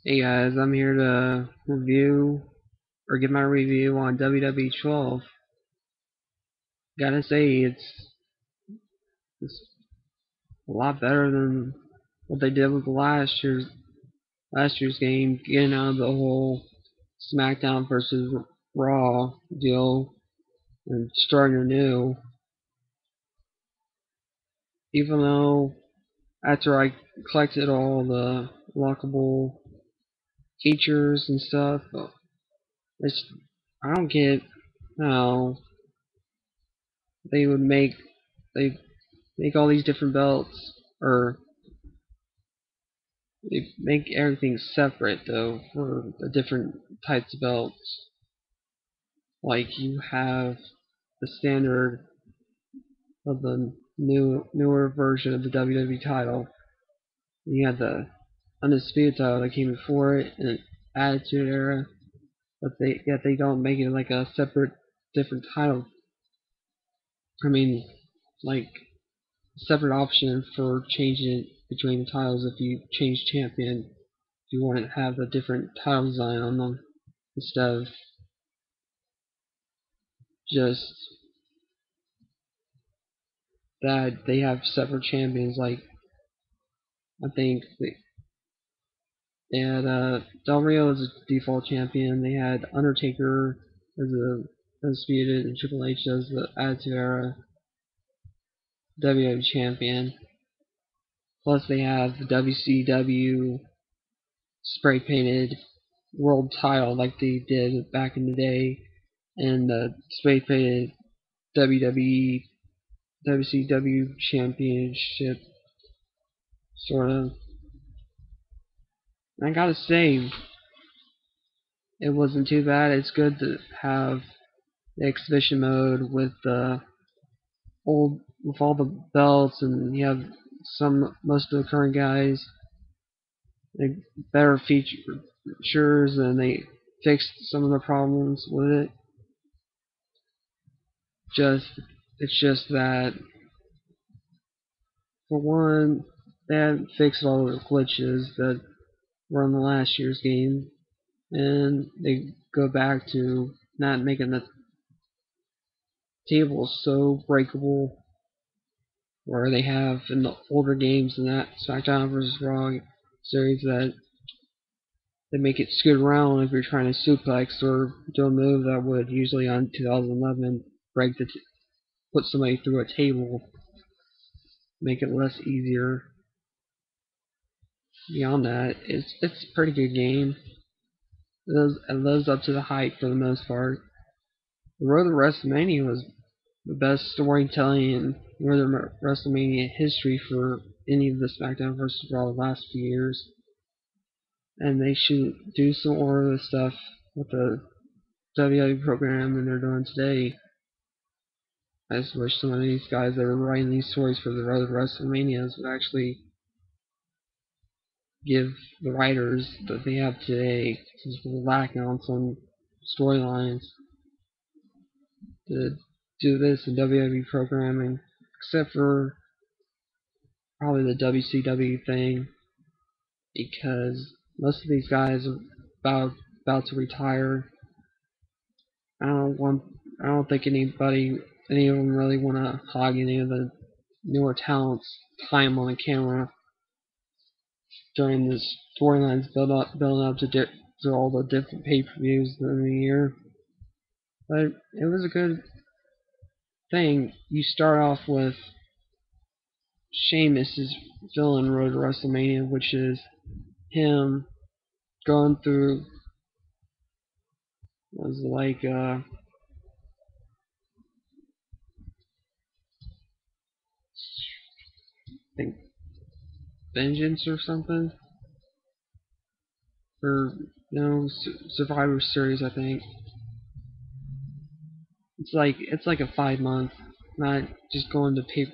Hey guys, I'm here to review or give my review on WWE 12. Gotta say, it's a lot better than what they did with the last year's game, getting out of the whole SmackDown versus Raw deal and starting anew. Even though after I collected all the lockable features and stuff, it's I don't get how they would they make all these different belts, or they make everything separate though for the different types of belts. Like you have the standard of the newer version of the WWE title. And you have the undisputed title that came before it and Attitude Era, but they don't make it like a separate different title. I mean, like separate option for changing it between the titles if you change champion. If you want to have a different title design on them instead of just that they have separate champions. Like I think they had Del Rio as a default champion. They had Undertaker as a undisputed and Triple H as the Attitude Era WWE champion. Plus they have the WCW spray painted world title like they did back in the day, and the spray painted WWE WCW championship sort of. I gotta say, it wasn't too bad. It's good to have the exhibition mode with the old with all the belts, and you have most of the current guys. They better features, and they fixed some of the problems with it. Just it's just that for one, they haven't fixed all the glitches that were in the last year's game, and they go back to not making the table so breakable where they have in the older games in that SmackDown vs. Raw series that they make it scoot around if you're trying to suplex or do a move that would usually on 2011 break put somebody through a table, make it less easier. Beyond that, it's a pretty good game. It lives up to the hype for the most part. The Road to WrestleMania was the best storytelling in Northern WrestleMania history for any of the SmackDown vs. Raw the last few years. And they should do some more of this stuff with the WWE program than they're doing today. I just wish some of these guys that are writing these stories for the Road to WrestleManias would actually give the writers that they have today, since we're lacking on some storylines, to do this in WWE programming, except for probably the WCW thing, because most of these guys are about to retire. I don't want. I don't think any of them really want to hog any of the newer talents' time on the camera during this storylines building up to all the different pay-per-views during the year. But it was a good thing. You start off with Sheamus' villain Road to WrestleMania, which is him going through was like I think Vengeance or something, or Survivor Series. I think it's like a 5 month, not just going to pay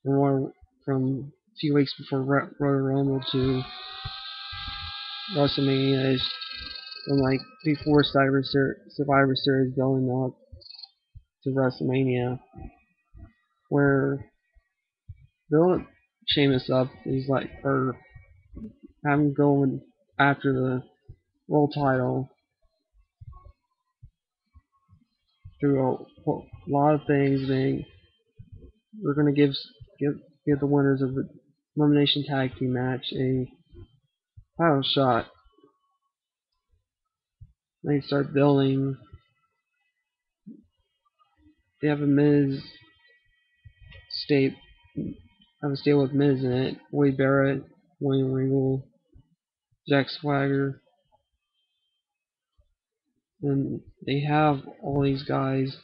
more from a few weeks before Royal Rumble to WrestleMania is from like before Survivor Series building up to WrestleMania, where build Sheamus up. He's like, or have him going. after the world title through a lot of things. We're gonna give the winners of the elimination tag team match a title shot. They start building. They have a Miz state. Have a stable with Miz in it. Wade Barrett, William Regal, Jack Swagger, and they have all these guys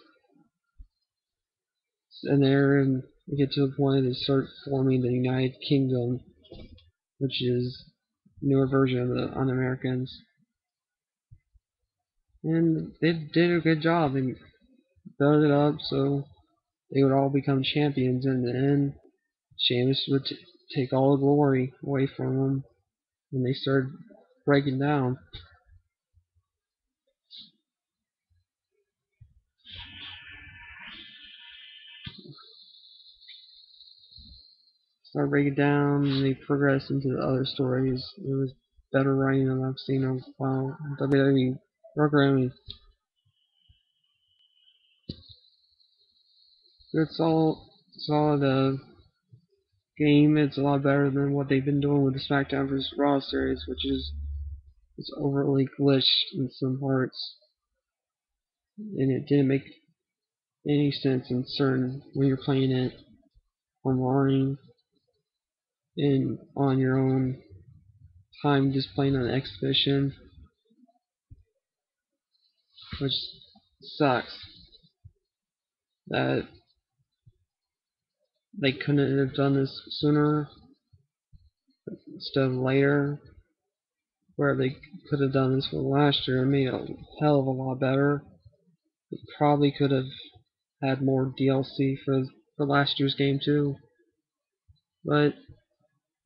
in there, and they get to the point they start forming the United Kingdom, which is a newer version of the Un-Americans. And they did a good job. They built it up so they would all become champions, and then Sheamus would take all the glory away from them when they started breaking down. Start breaking down, and they progress into the other stories. It was better writing than I've seen in a while. WWE programming. It's all solid game. It's a lot better than what they've been doing with the SmackDown vs. Raw series, which is overly glitched in some parts, and it didn't make any sense in certain when you're playing it online and on your own time, just playing on exhibition, which sucks. That they couldn't have done this sooner instead of later, where they could have done this for last year and made it a hell of a lot better. They probably could have had more DLC for last year's game too. But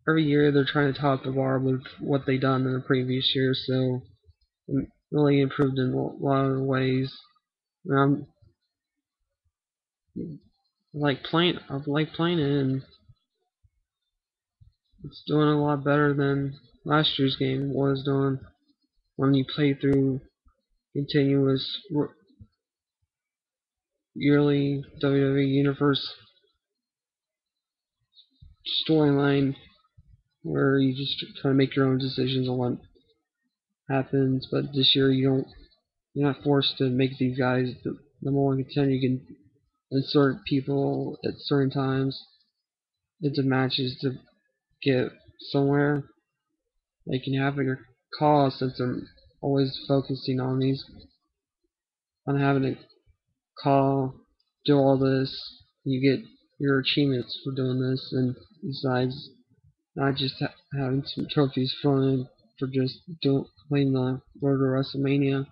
every year they're trying to top the bar with what they done in the previous year, so it really improved in a lot of ways. And I like playing it, and it's doing a lot better than last year's game was doing when you play through continuous yearly WWE Universe storyline where you just try to make your own decisions on what happens. But this year you're not forced to make these guys the number one contender. You can insert people at certain times into matches to get somewhere. They can have a cause, since I'm always focusing on having a call, do all this. You get your achievements for doing this, and besides not just having some trophies thrown in for just playing the road to WrestleMania.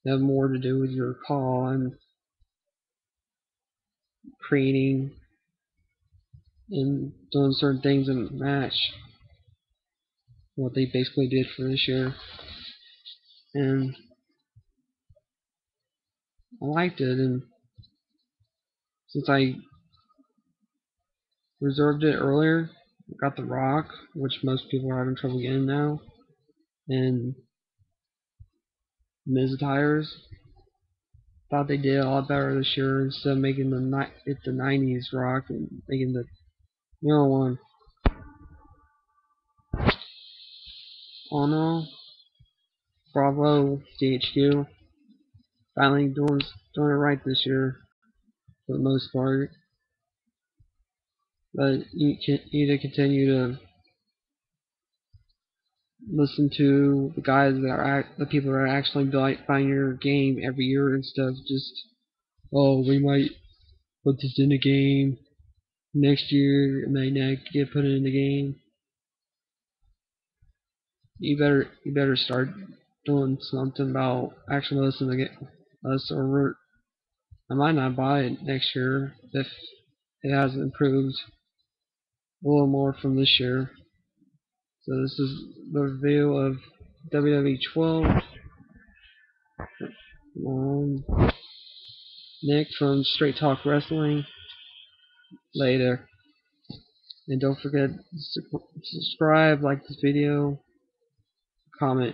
They have more to do with your call and creating and doing certain things in the match. What they basically did for this year. And I liked it, and since I reserved it earlier, I got The Rock, which most people are having trouble getting now, and Miz tires. Thought they did a lot better this year instead of making the 90s Rock and making the newer one. Oh no, bravo DHQ, finally doing it right this year for the most part. But you need to continue to listen to the guys the people that are actually buying your game every year instead of just, oh, we might put this in the game next year and then not get put in the game. You better start doing something about actually listening to us, or I might not buy it next year if it hasn't improved a little more from this year. So this is the review of WWE 12. Nick from Straight Talk Wrestling. Later. And don't forget to subscribe, like this video, comment